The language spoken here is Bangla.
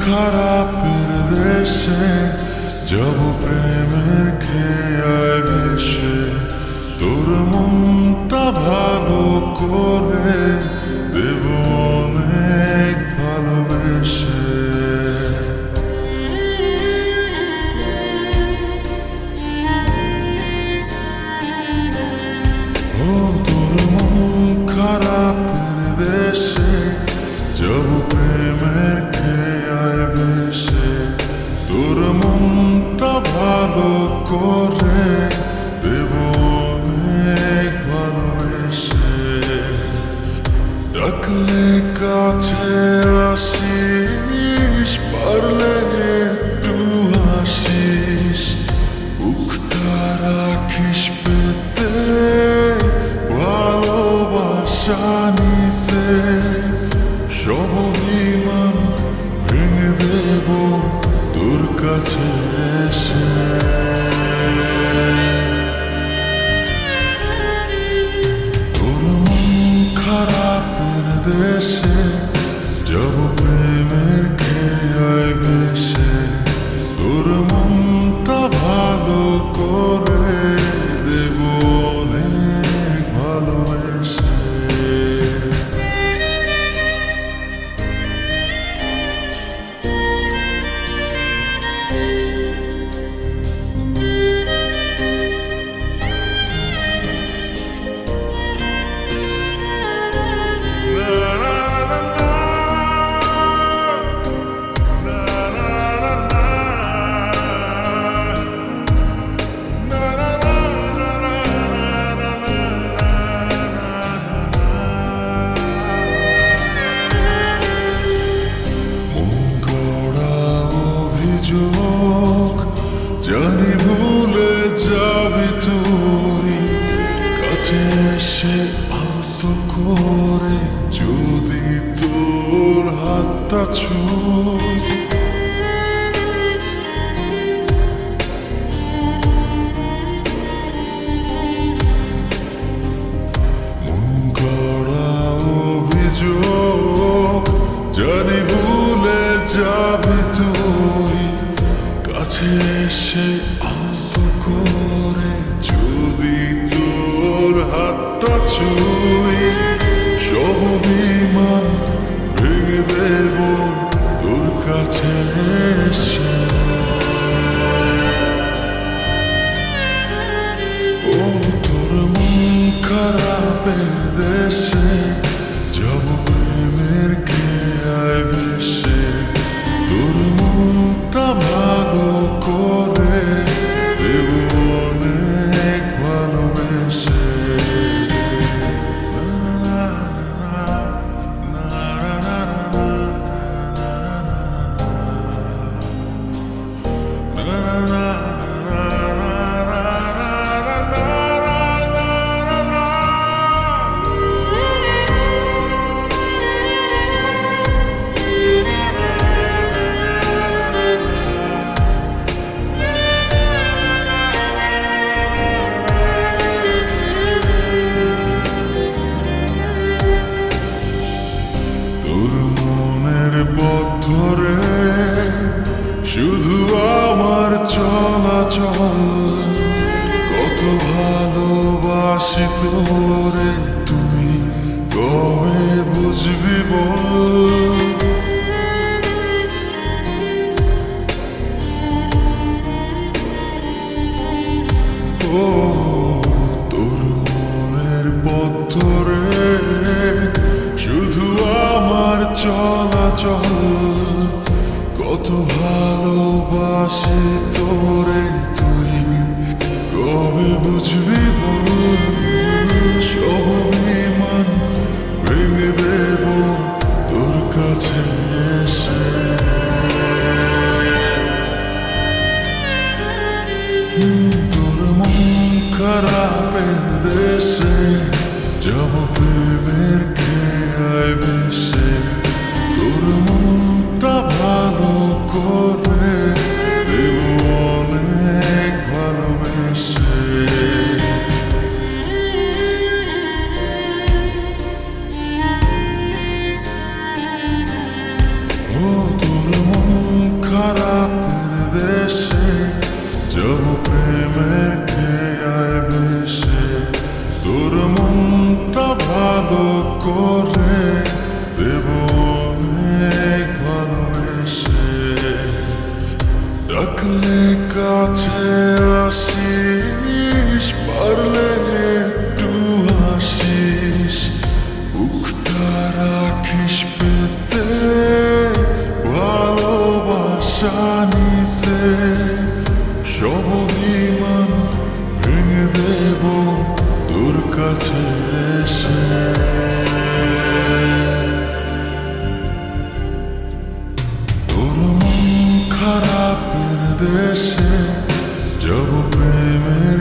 খারাপের দেশে যাব প্রেমের খেয়ায় ভেসে, তোর মনটা ভালো করে দেব অনেক ভালোবেসে। ও তোর মন খারাপের দেশে যাব প্রেমের খেয়ায় ভেসে, তোর মনটা ভালো করে দেব অনেক ভালোবেসে। ডাকলে কাছে আসিস, পারলে একটু হাসিস, বুকটা রাখিস পেতে ভালোবাসা নিতে। সব অভিমান ভেঙে দেব তোর কাছে এসে। তোর মন খারাপের দেশে যাব প্রেমের খেয়ায় ভেসে, তোর মনটা ভালো করে দেব অনেক ভালোবেসে। জানি ভুলে যাবি তুই, কাছে এসে আলতো করে যদি তোর হাতটা ছুঁই। মন গড়া অভিযোগ জানি ভুলে যাবি তুই, কাছে এসে আলতো করে যদি তোর হাতটা ছুঁই। সব অভিমান ভেঙে দেব তোর কাছে এসে। ও তোর মন খারাপের দেশে যাব প্রেমের খেয়ায় ভেসে, তোর মনটা ভালো করে দেব অনেক ভালোবেসে। তোর মনের পথ ধরে শুধু আমার চলাচল, কত ভালোবাসি তোরে তুই কবে বুঝবি বল। ও তোর মনের পথ ধরে শুধু আমার চলাচল, কত ভালোবাসি তোরে তুই কবে বুঝবি বল। সব অভিমান ভেঙে দেব তোর কাছে এসে। তোর মন খারাপের দেশে যাব প্রেমের খেয়ায় ভেসে, তোর মনটা ভালো করে দেব অনেক ভালোবেসে। ও তোর মন পারলে কাছে আসিস, পারলে একটু হাসিস, বুকটা রাখিস পেতে, ভালোবাসা নিতে। সব অভিমান ভেঙে দেব তোর কাছে এসে। তোর মন খারাপের দেশে যাব প্রেমের